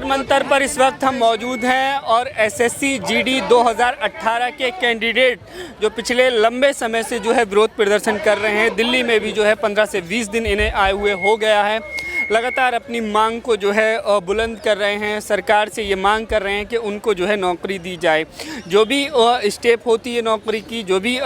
मंतर पर इस वक्त हम मौजूद हैं और एसएससी जीडी 2018 के कैंडिडेट जो पिछले लंबे समय से जो है विरोध प्रदर्शन कर रहे हैं, दिल्ली में भी जो है 15 से 20 दिन इन्हें आए हुए हो गया है, लगातार अपनी मांग को जो है बुलंद कर रहे हैं। सरकार से ये मांग कर रहे हैं कि उनको जो है नौकरी दी जाए। जो भी स्टेप होती है नौकरी की, जो भी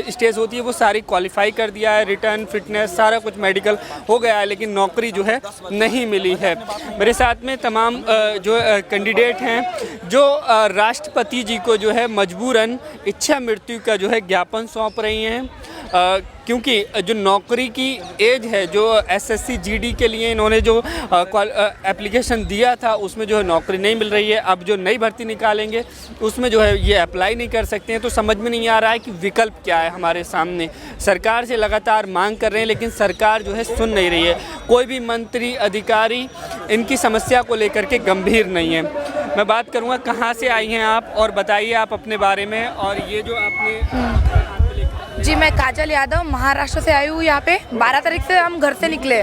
स्टेज होती है वो सारी क्वालिफाई कर दिया है, रिटर्न फिटनेस सारा कुछ मेडिकल हो गया है, लेकिन नौकरी जो है नहीं मिली है। मेरे साथ में तमाम जो कैंडिडेट हैं जो राष्ट्रपति जी को जो है मजबूरन इच्छा मृत्यु का जो है ज्ञापन सौंप रही हैं, क्योंकि जो नौकरी की एज है, जो एसएससी जीडी के लिए इन्होंने जो एप्लीकेशन दिया था उसमें जो है नौकरी नहीं मिल रही है। अब जो नई भर्ती निकालेंगे उसमें जो है ये अप्लाई नहीं कर सकते हैं। तो समझ में नहीं आ रहा है कि विकल्प क्या है हमारे सामने। सरकार से लगातार मांग कर रहे हैं लेकिन सरकार जो है सुन नहीं रही है। कोई भी मंत्री अधिकारी इनकी समस्या को लेकर के गंभीर नहीं है। मैं बात करूँगा कहाँ से आई हैं आप और बताइए आप अपने बारे में। और ये जो आपने जी, मैं काजल यादव महाराष्ट्र से आई हूँ। यहाँ पे 12 तारीख से हम घर से निकले।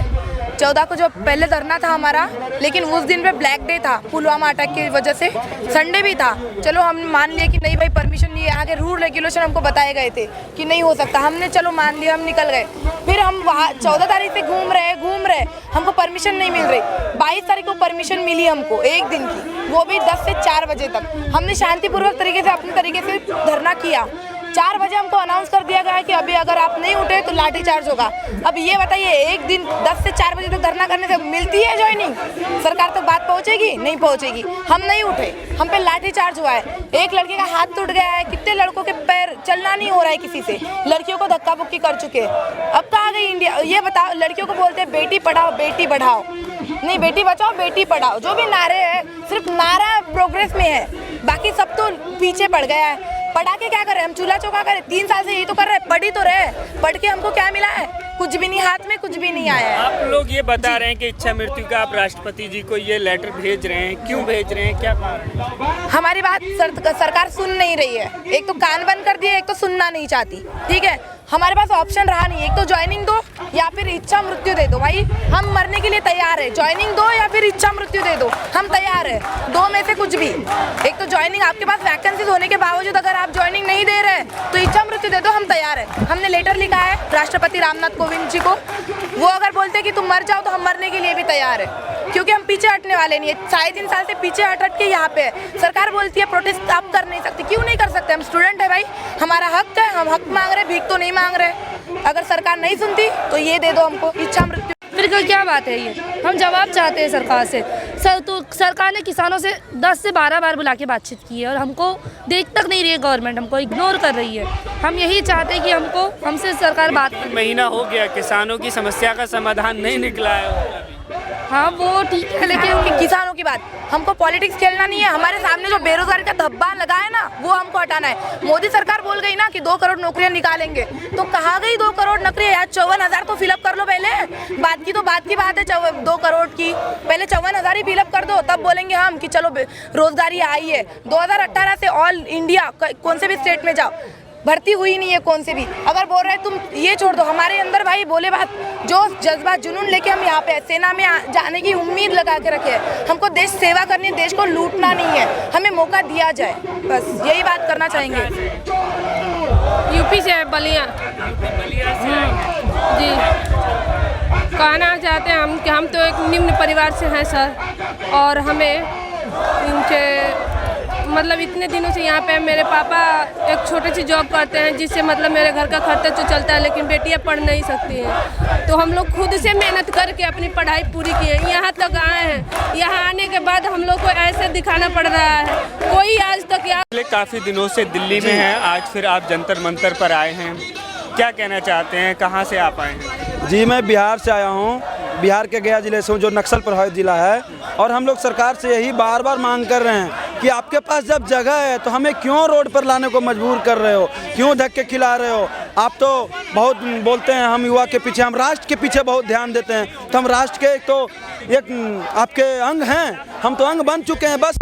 14 को जो पहले धरना था हमारा, लेकिन उस दिन पे ब्लैक डे था पुलवामा अटैक की वजह से, संडे भी था। चलो हम मान लिया कि नहीं भाई परमिशन नहीं है, आगे रूल रेगुलेशन हमको बताए गए थे कि नहीं हो सकता, हमने चलो मान लिया, हम निकल गए। फिर हम वहाँ 14 तारीख से घूम रहे, हमको परमिशन नहीं मिल रही। 22 तारीख को परमिशन मिली हमको एक दिन की, वो भी 10 से 4 बजे तक। हमने शांतिपूर्वक तरीके से अपने तरीके से धरना किया। 4 बजे हमको अनाउंस कर दिया गया कि अभी अगर आप नहीं उठे तो लाठीचार्ज होगा। अब ये बताइए, एक दिन 10 से 4 बजे तक धरना करने से मिलती है ज्वाइनिंग? सरकार तक बात पहुंचेगी? नहीं पहुंचेगी। हम नहीं उठे, हम पे लाठीचार्ज हुआ है। एक लड़के का हाथ टूट गया है, कितने लड़कों के पैर चलना नहीं हो रहा है किसी से, लड़कियों को धक्का मुक्की कर चुके हैं। अब कहाँ गई इंडिया? ये बताओ, लड़कियों को बोलते हैं बेटी पढ़ाओ बेटी बढ़ाओ, नहीं बेटी बचाओ बेटी पढ़ाओ। जो भी नारे हैं सिर्फ नारा प्रोग्रेस में है, बाकी सब तो पीछे पड़ गया है। पढ़ा के क्या करें हम? चूल्हा चौका करें? 3 साल से यही तो कर रहे हैं। पढ़ी तो रहे, पढ़ के हमको क्या मिला है? कुछ भी नहीं, हाथ में कुछ भी नहीं आया है। आप लोग ये बता रहे हैं कि इच्छा मृत्यु का आप राष्ट्रपति जी को ये लेटर भेज रहे हैं, क्यों भेज रहे हैं, क्या कारण? हमारी बात सरकार सुन नहीं रही है। एक तो कान बंद कर दिए, एक तो सुनना नहीं चाहती। ठीक है, हमारे पास ऑप्शन रहा नहीं, एक तो ज्वाइनिंग दो या फिर इच्छा मृत्यु दे दो। भाई हम मरने के लिए तैयार है, ज्वाइनिंग दो या फिर इच्छा मृत्यु दे दो, हम तैयार है। 2 में से कुछ भी। एक तो ज्वाइनिंग, आपके पास वैकेंसीज होने के बावजूद अगर आप ज्वाइनिंग नहीं दे रहे तो इच्छा मृत्यु दे दो, हम तैयार है। हमने लेटर लिखा है राष्ट्रपति रामनाथ कोविंद जी को। वो अगर बोलते कि तुम मर जाओ तो हम मरने के लिए भी तैयार है, क्योंकि हम पीछे हटने वाले नहीं है। 3.5 साल से पीछे हट के यहाँ पे है। सरकार बोलती है प्रोटेस्ट आप कर नहीं सकते। क्यों नहीं कर सकते? हम स्टूडेंट है भाई, हमारा हक है, हम हक मांग रहे, भीख तो नहीं मांग रहे। अगर सरकार नहीं सुनती तो ये दे दो हमको इच्छा मृत्यु। फिर क्या बात है? ये हम जवाब चाहते हैं सरकार से। तो सरकार ने किसानों से 10 से 12 बार बुला के बातचीत की है और हमको देख तक नहीं रही है। गवर्नमेंट हमको इग्नोर कर रही है। हम यही चाहते हैं कि हमसे सरकार बात करे। महीना हो गया, किसानों की समस्या का समाधान नहीं निकला है। हाँ वो ठीक है, लेकिन किसानों की बात, हमको पॉलिटिक्स खेलना नहीं है। हमारे सामने जो बेरोजगारी का धब्बा लगा है ना, वो हमको हटाना है। मोदी सरकार बोल गई ना कि 2 करोड़ नौकरियां निकालेंगे, तो कहाँ गई 2 करोड़ नौकरियां? यार 54,000 तो फिलअप कर लो पहले। बात की बात है 2 करोड़ की, पहले 54,000 ही फिलअप कर दो, तब बोलेंगे हम कि चलो रोजगारी आई है। 2018 से ऑल इंडिया कौन से भी स्टेट में जाओ, भर्ती हुई नहीं है कौन से भी। अगर बोल रहे तुम ये छोड़ दो, हमारे अंदर भाई बोले बात, जो जज्बा जुनून लेके हम यहाँ पे सेना में जाने की उम्मीद लगा के रखे हैं। हमको देश सेवा करनी है, देश को लूटना नहीं है, हमें मौका दिया जाए, बस यही बात करना चाहेंगे। यूपी से है, बलिया जी। कहना चाहते हैं हम कि हम तो एक निम्न परिवार से हैं सर, और हमें इनके मतलब इतने दिनों से यहाँ पे मेरे पापा एक छोटी सी जॉब करते हैं, जिससे मतलब मेरे घर का खर्चा तो चलता है, लेकिन बेटियाँ पढ़ नहीं सकती हैं। तो हम लोग खुद से मेहनत करके अपनी पढ़ाई पूरी की है, यहाँ तक आए हैं। यहाँ आने के बाद हम लोग को ऐसे दिखाना पड़ रहा है, कोई आज तक पिछले काफ़ी दिनों से दिल्ली में हैं, आज फिर आप जंतर मंतर पर आए हैं, क्या कहना चाहते हैं, कहाँ से आप आए हैं? जी, मैं बिहार से आया हूँ, बिहार के गया जिले से हूँ, जो नक्सल प्रभावित जिला है। और हम लोग सरकार से यही बार बार मांग कर रहे हैं कि आपके पास जब जगह है तो हमें क्यों रोड पर लाने को मजबूर कर रहे हो, क्यों धक्के खिला रहे हो? आप तो बहुत बोलते हैं हम युवा के पीछे, हम राष्ट्र के पीछे बहुत ध्यान देते हैं। तो हम राष्ट्र के एक आपके अंग हैं, हम तो अंग बन चुके हैं। बस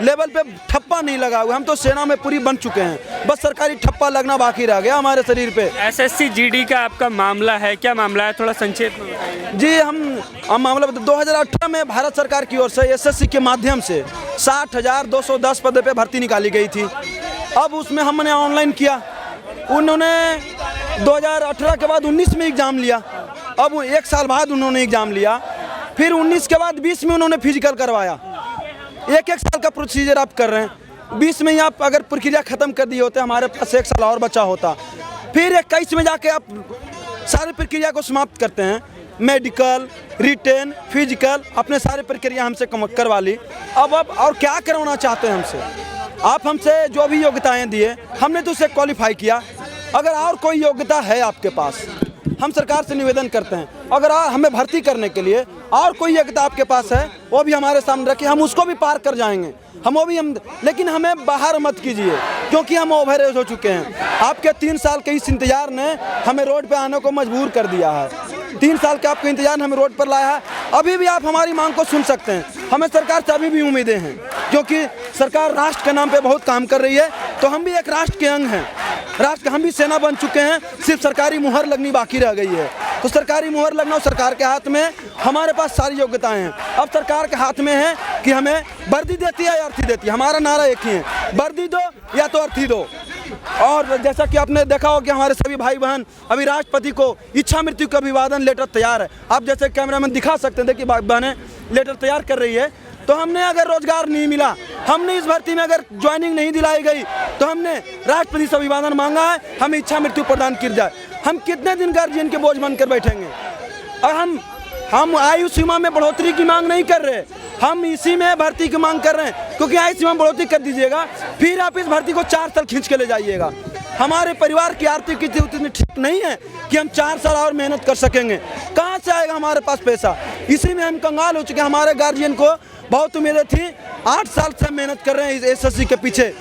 लेवल पे ठप्पा नहीं लगा हुआ। हम तो सेना में पूरी बन चुके हैं, बस सरकारी ठप्पा लगना बाकी रह गया हमारे शरीर पे। एसएससी जीडी का आपका मामला है, क्या मामला है, थोड़ा संक्षेप में बताइए। जी हम मामला 2018 में भारत सरकार की ओर से एसएससी के माध्यम से 60,210 पद पे भर्ती निकाली गई थी। अब उसमें हमने ऑनलाइन किया, उन्होंने 2018 के बाद 19 में एग्ज़ाम लिया। अब 1 साल बाद उन्होंने एग्ज़ाम लिया, फिर 19 के बाद 20 में उन्होंने फिजिकल करवाया। 1-1 साल का प्रोसीजर आप कर रहे हैं। 20 में ही आप अगर प्रक्रिया ख़त्म कर दिए होते, हमारे पास 1 साल और बचा होता। फिर 21 में जाके आप सारी प्रक्रिया को समाप्त करते हैं, मेडिकल, रिटेन, फिजिकल, अपने सारे प्रक्रिया हमसे करवा ली। अब और क्या करवाना चाहते हैं हमसे? आप हमसे जो भी योग्यताएं दिए, हमने तो उसे क्वालिफाई किया। अगर और कोई योग्यता है आपके पास, हम सरकार से निवेदन करते हैं, अगर हमें भर्ती करने के लिए और कोई योग्यता आपके पास है, वो भी हमारे सामने रखिए, हम उसको भी पार कर जाएंगे। लेकिन हमें बाहर मत कीजिए, क्योंकि हम ओवर एज हो चुके हैं। आपके 3 साल के इस इंतजार ने हमें रोड पे आने को मजबूर कर दिया है। 3 साल के आपका इंतजार ने हमें रोड पर लाया है। अभी भी आप हमारी मांग को सुन सकते हैं। हमें सरकार से अभी भी उम्मीदें हैं, क्योंकि सरकार राष्ट्र के नाम पे बहुत काम कर रही है। तो हम भी एक राष्ट्र के अंग हैं, राष्ट्र हम भी सेना बन चुके हैं, सिर्फ सरकारी मुहर लगनी बाकी रह गई है। तो सरकारी मुहर लगना सरकार के हाथ में, हमारे पास सारी योग्यताएं हैं। अब सरकार के हाथ में है कि हमें वर्दी देती है या अर्थी देती है। हमारा नारा एक ही है, वर्दी दो या तो अर्थी दो। और जैसा कि आपने देखा हो कि हमारे सभी भाई बहन अभी राष्ट्रपति को इच्छा मृत्यु का अभिवादन लेटर तैयार है। आप जैसे कैमरामैन दिखा सकते हैं, देखिए बहनें लेटर तैयार कर रही है। तो हमने अगर रोजगार नहीं मिला, हमने इस भर्ती में अगर ज्वाइनिंग नहीं दिलाई गई, तो हमने राष्ट्रपति से अभिवादन मांगा है, हमें इच्छा मृत्यु प्रदान की जाए। हम कितने दिन गार्जियन के बोझ बनकर बैठेंगे? और हम आयु सीमा में बढ़ोतरी की मांग नहीं कर रहे, हम इसी में भर्ती की मांग कर रहे हैं। क्योंकि आयु सीमा में बढ़ोतरी कर दीजिएगा, फिर आप इस भर्ती को 4 साल खींच के ले जाइएगा। हमारे परिवार की आर्थिक स्थिति उतनी ठीक नहीं है कि हम 4 साल और मेहनत कर सकेंगे। कहाँ से आएगा हमारे पास पैसा? इसी में हम कंगाल हो चुके हैं। हमारे गार्जियन को बहुत उम्मीदें थी, 8 साल से मेहनत कर रहे हैं इस एसएससी के पीछे।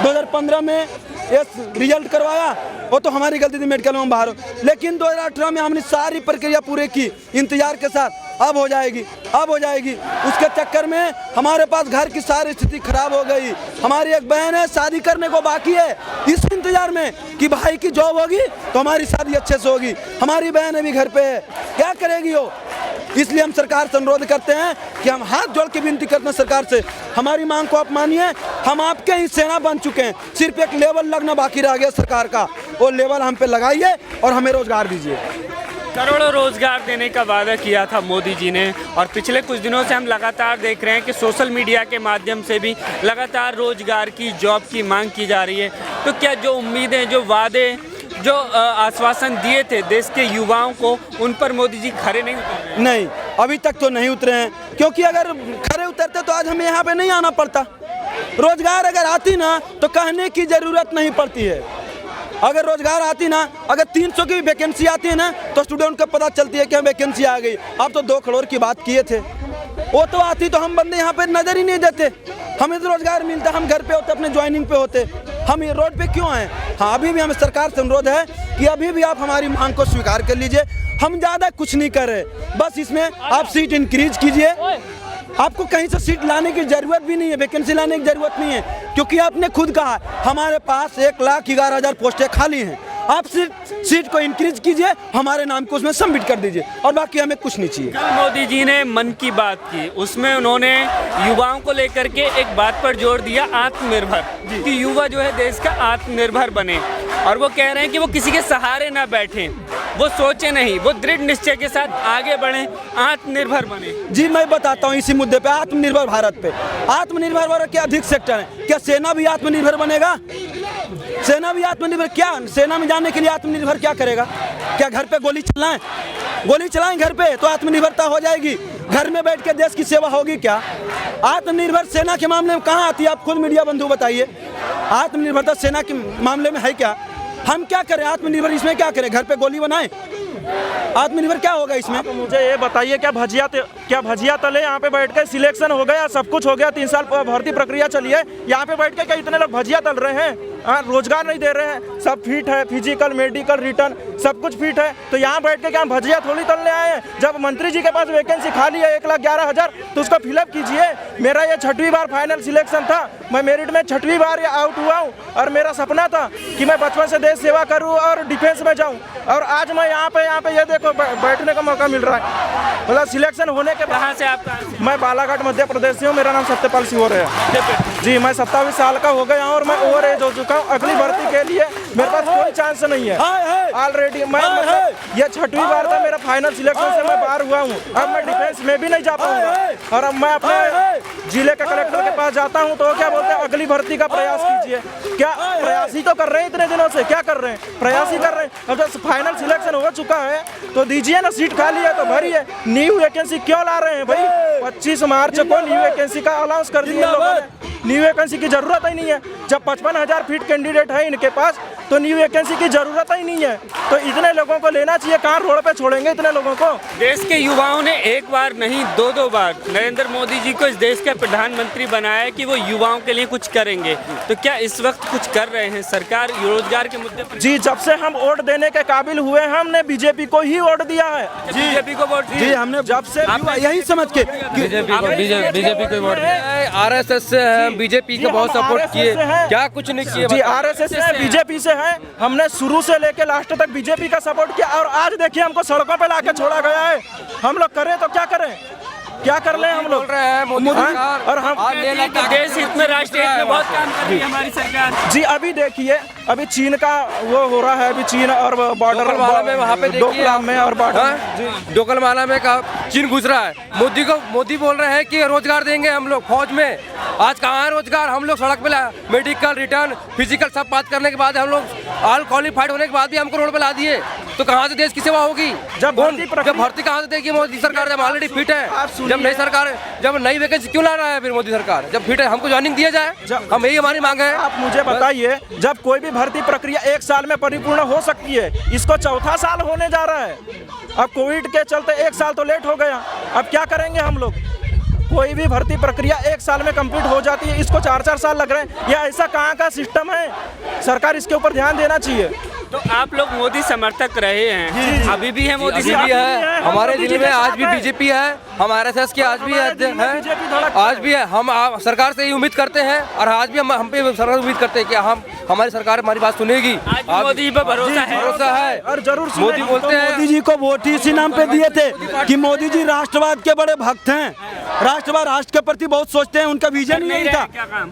2015 में रिजल्ट करवाया, वो तो हमारी गलती थी, मेडिकल में बाहर हो। लेकिन 2018 में हमने सारी प्रक्रिया पूरी की इंतजार के साथ। अब हो जाएगी, अब हो जाएगी। उसके चक्कर में हमारे पास घर की सारी स्थिति खराब हो गई। हमारी एक बहन है, शादी करने को बाकी है, इस इंतजार में कि भाई की जॉब होगी तो हमारी शादी अच्छे से होगी। हमारी बहन अभी घर पे है, क्या करेगी वो? इसलिए हम सरकार से अनुरोध करते हैं कि हम हाथ जोड़ के विनती करते हैं सरकार से, हमारी मांग को आप मानिए। हम आपके ही सेना बन चुके हैं, सिर्फ एक लेवल लगना बाकी रह गया सरकार का। वो लेवल हम पे लगाइए और हमें रोजगार दीजिए। करोड़ों रोजगार देने का वादा किया था मोदी जी ने, और पिछले कुछ दिनों से हम लगातार देख रहे हैं कि सोशल मीडिया के माध्यम से भी लगातार रोजगार की, जॉब की मांग की जा रही है। तो क्या जो उम्मीदें, जो वादे, जो आश्वासन दिए थे देश के युवाओं को, उन पर मोदी जी खरे नहीं उतरे? नहीं, अभी तक तो नहीं उतरे हैं, क्योंकि अगर खरे उतरते तो आज हमें यहाँ पे नहीं आना पड़ता। रोजगार अगर आती ना तो कहने की ज़रूरत नहीं पड़ती है। अगर रोजगार आती ना, अगर 300 की वैकेंसी आती है ना, तो स्टूडेंट को पता चलती है कि वैकेंसी आ गई। आप तो 2 करोड़ की बात किए थे, वो तो आती तो हम बंदे यहाँ पे नज़र ही नहीं देते। हमें तो रोजगार मिलता, हम घर पे होते, अपने ज्वाइनिंग पे होते, हम ये रोड पे क्यों आए? हाँ, अभी भी हमें सरकार से अनुरोध है कि अभी भी आप हमारी मांग को स्वीकार कर लीजिए। हम ज़्यादा कुछ नहीं कर रहे, बस इसमें आप सीट इंक्रीज कीजिए। आपको कहीं से सीट लाने की ज़रूरत भी नहीं है, वैकेंसी लाने की ज़रूरत नहीं है, क्योंकि आपने खुद कहा हमारे पास 1,11,000 पोस्टें खाली हैं। आप सिर्फ सीट को इंक्रीज कीजिए, हमारे नाम को उसमें सबमिट कर दीजिए, और बाकी हमें कुछ नहीं चाहिए। कल मोदी जी ने मन की बात की, उसमें उन्होंने युवाओं को लेकर के एक बात पर जोर दिया, आत्मनिर्भर, कि युवा जो है देश का आत्मनिर्भर बने। और वो कह रहे हैं कि वो किसी के सहारे ना बैठें, वो सोचे नहीं, वो दृढ़ निश्चय के साथ आगे बढ़ें, आत्मनिर्भर बने। जी, मैं बताता हूँ इसी मुद्दे पे, आत्मनिर्भर भारत पे। आत्मनिर्भर भारत के अधिक सेक्टर हैं। क्या सेना भी आत्मनिर्भर बनेगा? सेना भी आत्मनिर्भर, क्या सेना में जाने के लिए आत्मनिर्भर क्या करेगा? क्या घर पे गोली चलाएं? गोली चलाएं घर पे तो आत्मनिर्भरता हो जाएगी? घर में बैठ के देश की सेवा होगी क्या? आत्मनिर्भर सेना के मामले में कहाँ आती है? आप खुद मीडिया बंधु बताइए, आत्मनिर्भरता सेना के मामले में है क्या? हम क्या करें आत्मनिर्भर? इसमें क्या करें? घर पे गोली बनाएं? आत्मनिर्भर क्या होगा इसमें? आप मुझे ये बताइए, क्या भजिया तले यहाँ पे बैठ के सिलेक्शन हो गया, सब कुछ हो गया, 3 साल भर्ती प्रक्रिया चली है, यहाँ पे बैठ के क्या इतने लोग भजिया तल रहे हैं? रोजगार नहीं दे रहे हैं। सब फिट है, फिजिकल मेडिकल रिटर्न सब कुछ फिट है, तो यहाँ बैठ के क्या हम भजिया थोड़ी तलने आए हैं। जब मंत्री जी के पास वैकेंसी खाली है 1,11,000 तो उसको फिलअप कीजिए। मेरा ये 6वीं बार फाइनल सिलेक्शन था, मैं मेरिट में 6वीं बार आउट हुआ हूँ और मेरा सपना था कि मैं बचपन से देश सेवा करूँ और डिफेंस में जाऊँ, और आज मैं यहाँ पे ये देखो बैठने का मौका मिल रहा है। मतलब सिलेक्शन होने के कहाँ से आप? कहाँ से? मैं बालाघाट मध्य प्रदेश से हूँ, मेरा नाम सत्यपाल सिंह है जी। मैं 27 साल का हो गया हूँ और मैं ओवर एज हो चुका हूँ। अगली भर्ती के लिए मेरे पास कोई चांस नहीं है ऑलरेडी। मैं मतलब ये 6वीं बार था मेरा फाइनल सिलेक्शन से मैं बाहर हुआ हूँ। अब मैं डिफेंस में भी नहीं जा पाऊंगा और अब मैं अपने जिले के कलेक्टर के पास जाता हूँ तो क्या बोलते हैं अगली भर्ती का प्रयास कीजिए। क्या प्रयास ही तो कर रहे हैं इतने दिनों से, क्या कर रहे हैं? प्रयास ही कर रहे हैं। अब जब फाइनल सिलेक्शन हो चुका है तो दीजिए ना, सीट खाली है तो भरिए। न्यू वैकेंसी क्यों ला रहे हैं भाई? 25 मार्च को न्यू वैकेंसी का अनाउंस कर दिया लोगों ने। न्यू वैकेंसी की जरूरत ही नहीं है। जब 55,000 फीट कैंडिडेट है इनके पास तो न्यू वैकेंसी की जरूरत ही नहीं है। तो इतने लोगों को लेना चाहिए, कहाँ रोड पे छोड़ेंगे इतने लोगों को? देश के युवाओं ने एक बार नहीं 2-2 बार नरेंद्र मोदी जी को इस देश के प्रधानमंत्री बनाया कि वो युवाओं के लिए कुछ करेंगे, तो क्या इस वक्त कुछ कर रहे हैं सरकार रोजगार के मुद्दे पर? जी, जब से हम वोट देने के काबिल हुए हमने बीजेपी को ही वोट दिया है। बीजेपी को वोट जी हमने जब से यही समझ के बीजेपी को वोट आरएसएस से है, बीजेपी को बहुत सपोर्ट किए, क्या कुछ नहीं किए जी। आरएसएस से बीजेपी से है, हमने शुरू से लेके लास्ट तक बीजेपी का सपोर्ट किया और आज देखिए हमको सड़कों पे लाके छोड़ा गया है। हम लोग करें तो क्या करें, क्या कर ले हम लोग? बोल रहे हैं मोदी सरकार और हम देश हित में राष्ट्रीय हित में बहुत काम कर रही है हमारी सरकार। जी अभी देखिए, अभी चीन का वो हो रहा है, अभी चीन और बॉर्डर डोकलाम में वहाँ पे डोकलाम में और बॉर्डर डोकलमाला में चीन घुस रहा है। मोदी बोल रहे हैं कि रोजगार देंगे हम लोग फौज में। आज कहाँ है रोजगार? हम लोग सड़क पे मेडिकल रिटर्न फिजिकल सब बात करने के बाद हम लोग ऑल क्वालिफाइड होने के बाद भी हमको रोड पे ला दिए, तो कहाँ से देश की सेवा होगी? जब भर्ती कहाँ से देगी मोदी सरकार? जब ऑलरेडी फिट है, जब नई सरकार, जब नई वैकेंसी क्यों ला रहा है फिर मोदी सरकार? जब फिट है हमको ज्वाइनिंग दिया जाए, हम यही हमारी मांग है। आप मुझे बताइए, जब कोई भी भर्ती प्रक्रिया 1 साल में परिपूर्ण हो सकती है, इसको 4था साल होने जा रहा है। अब कोविड के चलते 1 साल तो लेट हो गया, अब क्या करेंगे हम लोग? कोई भी भर्ती प्रक्रिया 1 साल में कंप्लीट हो जाती है, इसको 4-4 साल लग रहे हैं। यह ऐसा कहाँ का सिस्टम है? सरकार इसके ऊपर ध्यान देना चाहिए। तो आप लोग मोदी समर्थक रहे हैं, अभी भी है मोदी अभी भी है, हमारे जिले में आज भी बीजेपी है, हम आरएसएस के आज भी है, आज भी है। हम सरकार से ही उम्मीद करते हैं और आज भी हम पे सरकार उम्मीद करते हैं कि हम हमारी सरकार हमारी बात सुनेगी। आज मोदी जी पर भरोसा है और जरूर मोदी बोलते हैं। मोदी जी को वोट ही इसी नाम पे दिए थे कि मोदी जी राष्ट्रवाद के बड़े भक्त हैं, राष्ट्रवाद राष्ट्र के प्रति बहुत सोचते हैं, उनका विजन ही नहीं था।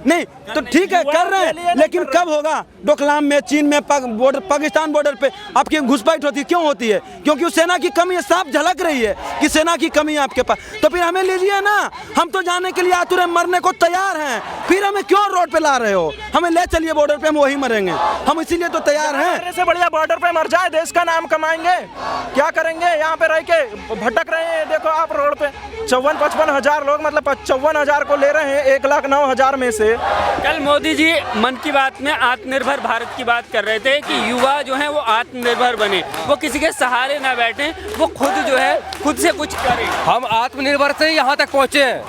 नहीं तो ठीक है कर रहे हैं, लेकिन कब होगा? डोकलाम में, चीन में, पाकिस्तान बॉर्डर पे आपकी घुसपैठ होती है, क्यों होती है? क्योंकि उस सेना की कमी साफ झलक रही है कि सेना की कमी है आपके पास। तो फिर हमें लीजिए ना, हम तो जाने के लिए आतुर हैं, मरने को तैयार हैं, फिर हमें क्यों रोड पे ला रहे हो? हमें ले चलिए बॉर्डर पे, हम वही मरेंगे, हम इसीलिए तो तैयार हैं। से बढ़िया बॉर्डर पे मर जाए, देश का नाम कमाएंगे। क्या करेंगे? यहाँ पे रह के भटक रहे हैं। देखो आप रोड पे 54-55 हजार लोग, मतलब 54,000 को ले रहे हैं 1,09,000 में से। कल मोदी जी मन की बात में आत्मनिर्भर भारत की बात कर रहे थे कि युवा जो है वो आत्मनिर्भर बने, वो किसी के सहारे ना बैठे, वो खुद जो है खुद से कुछ करें। हम आत्मनिर्भर से यहाँ तक पहुँचे हैं,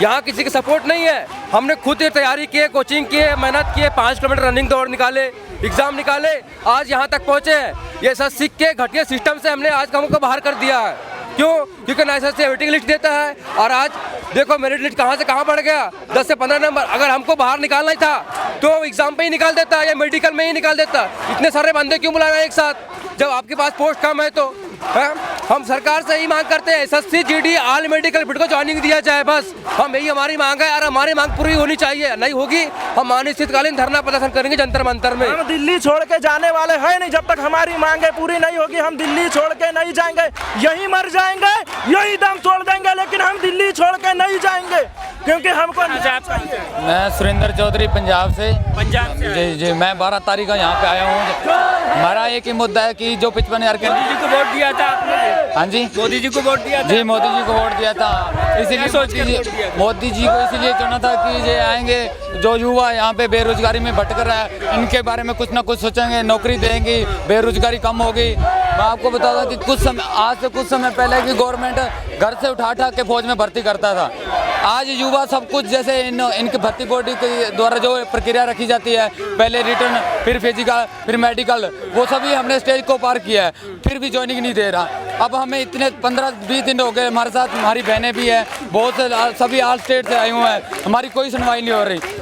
यहाँ किसी की सपोर्ट नहीं है। हमने खुद तैयारी की, कोचिंग की, मेहनत की, 5 किलोमीटर रनिंग दौड़ निकाले, एग्जाम निकाले, आज यहाँ तक पहुँचे हैं। ये सब सीख के घटिया सिस्टम से हमने आज हमको बाहर कर दिया है। क्यों? क्योंकि नाइसर से वेटिंग लिस्ट देता है और आज देखो मेरिट लिस्ट कहाँ से कहाँ बढ़ गया, 10 से 15 नंबर। अगर हमको बाहर निकालना ही था तो एग्जाम पे ही निकाल देता या मेडिकल में ही निकाल देता। इतने सारे बंदे क्यों बुलाना एक साथ जब आपके पास पोस्ट कम है? तो है? हम सरकार से ही मांग करते हैं SSC GD all medical fit को ज्वाइनिंग दिया जाए, बस हम यही हमारी मांग है और हमारी मांग पूरी होनी चाहिए। नहीं होगी हम अनिश्चितकालीन धरना प्रदर्शन करेंगे जंतर मंतर में। हम दिल्ली छोड़ के जाने वाले हैं नहीं, जब तक हमारी मांगे पूरी नहीं होगी हम दिल्ली छोड़ के नहीं जाएंगे। यही मर जाएंगे, यही दम तोड़ देंगे, लेकिन हम दिल्ली छोड़ के नहीं जाएंगे क्योंकि हमको मैं सुरेंद्र चौधरी पंजाब से जी जी मैं 12 तारीख का यहाँ पे आया हूँ। हमारा एक ही मुद्दा है कि जो 55,000 के मोदी जी को वोट दिया था आपने? हाँ जी मोदी जी को वोट दिया था? जी मोदी जी को वोट दिया था, इसीलिए मोदी जी को इसीलिए चुना था कि ये आएंगे, जो युवा यहाँ पे बेरोजगारी में भटक रहा है इनके बारे में कुछ ना कुछ सोचेंगे, नौकरी देंगे, बेरोजगारी कम होगी, मैं आपको बता दूं कि आज से कुछ समय पहले की गवर्नमेंट घर से उठा के फौज में भर्ती करता था। आज युवा सब कुछ जैसे इनके भर्ती बोर्ड के द्वारा जो प्रक्रिया रखी जाती है, पहले रिटर्न, फिर फिजिकल, फिर मेडिकल, वो सभी हमने स्टेज को पार किया है, फिर भी ज्वाइनिंग नहीं दे रहा। अब हमें इतने 15-20 दिन हो गए, हमारे साथ हमारी बहनें भी हैं, बहुत से सभी ऑल स्टेट से आए हुए हैं, हमारी कोई सुनवाई नहीं हो रही।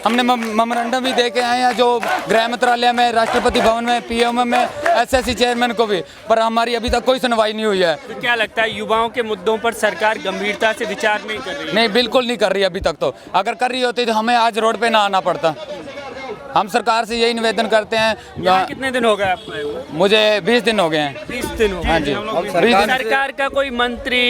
हमने मेमोरेंडम भी दे के आए हैं, जो गृह मंत्रालय में, राष्ट्रपति भवन में, पीएम में, एसएससी चेयरमैन को भी, पर हमारी अभी तक कोई सुनवाई नहीं हुई है। तो क्या लगता है युवाओं के मुद्दों पर सरकार गंभीरता से विचार नहीं कर रही है? नहीं, बिल्कुल नहीं कर रही अभी तक। तो अगर कर रही होती तो हमें आज रोड पे ना आना पड़ता। हम सरकार से यही निवेदन करते हैं। यहाँ कितने दिन हो गए आपको आए हुए? मुझे 20 दिन हो गए हैं। 20 दिन हो गए। हाँ जी। सरकार का कोई मंत्री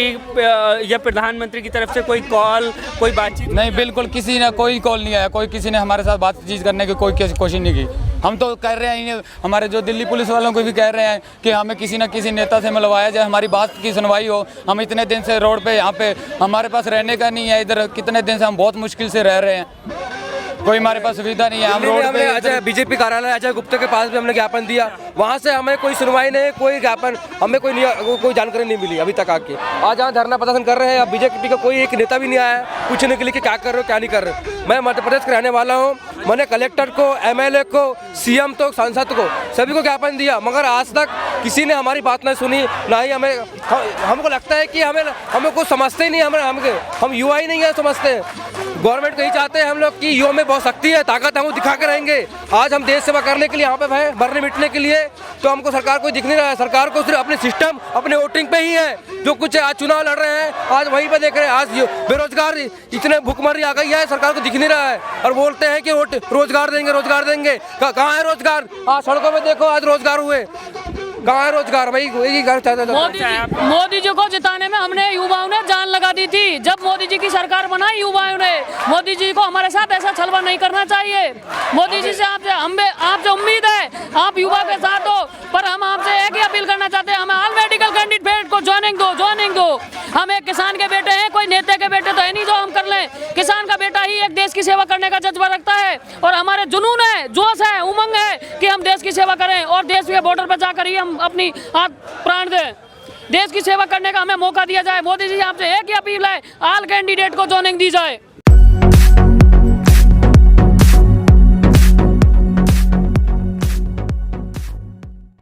या प्रधानमंत्री की तरफ से कोई कॉल, कोई बातचीत? नहीं, बिल्कुल किसी ने कोई कॉल नहीं आया, कोई किसी ने हमारे साथ बातचीत करने की कोई कोशिश नहीं की। हम तो कह रहे हैं, हमारे जो दिल्ली पुलिस वालों को भी कह रहे हैं कि हमें किसी न किसी नेता से मिलवाया जाए, हमारी बात की सुनवाई हो। हम इतने दिन से रोड पे यहाँ पे हमारे पास रहने का नहीं है, इधर कितने दिन से हम बहुत मुश्किल से रह रहे हैं, कोई हमारे पास सुविधा नहीं है। हम रोड पे अजय बीजेपी कार्यालय अजय गुप्ता के पास भी हमने ज्ञापन दिया, वहाँ से हमें कोई सुनवाई नहीं, कोई ज्ञापन हमें कोई जानकारी नहीं मिली अभी तक आके। आज यहाँ धरना प्रदर्शन कर रहे हैं, अब बीजेपी का कोई एक नेता भी नहीं आया पूछने के लिए कि क्या कर रहे हो क्या नहीं कर रहे। मैं मध्य प्रदेश का रहने वाला हूँ, मैंने कलेक्टर को, एमएलए को, सीएम तो सांसद को, सभी को ज्ञापन दिया, मगर आज तक किसी ने हमारी बात नहीं सुनी, ना ही हमको लगता है कि हमें कुछ समझते ही नहीं, हम युवा ही नहीं है समझते। गवर्नमेंट को यही चाहते हैं हम लोग कि युवा में बहुत शक्ति है, ताकत हम दिखा के रहेंगे। आज हम देश सेवा करने के लिए यहाँ पे भाई मरने मिटने के लिए, तो हमको सरकार को दिख नहीं रहा है। सरकार को सिर्फ अपने सिस्टम, अपने वोटिंग पे ही है जो कुछ आज चुनाव लड़ रहे हैं, आज वहीं पे देख रहे हैं। आज बेरोजगार इतने भूखमरी आ गई है, सरकार को दिख नहीं रहा है, और बोलते हैं कि रोजगार देंगे, रोजगार देंगे। कहाँ है रोजगार? आज सड़कों में देखो, आज रोजगार हुए, कहाँ है रोजगार? भाई यही घर चाहता था। मोदी जी को जिताने में हमने युवाओं ने जान लगा दी थी। जब मोदी जी की सरकार बनाई युवाओं ने, मोदी जी को हमारे साथ ऐसा छलवा नहीं करना चाहिए। मोदी जी से आपसे उम्मीद है, आप युवा के साथ हो, पर हम आपसे एक ही अपील करना चाहते हैं, हमें ऑल मेडिकल कैंडिडेट को ज्वाइनिंग दो। हम एक किसान के बेटे हैं, कोई नेता के बेटे तो है नहीं जो हम कर लें। किसान का बेटा ही एक देश की सेवा करने का जज्बा रखता है, और हमारे जुनून है, जोश है, उमंग है कि हम देश की सेवा करें और देश के बॉर्डर पर जाकर ही हम अपनी हाथ प्राण दें। देश की सेवा करने का हमें मौका दिया जाए। मोदी जी आपसे एक ही अपील है, ऑल कैंडिडेट को ज्वाइनिंग दी जाए।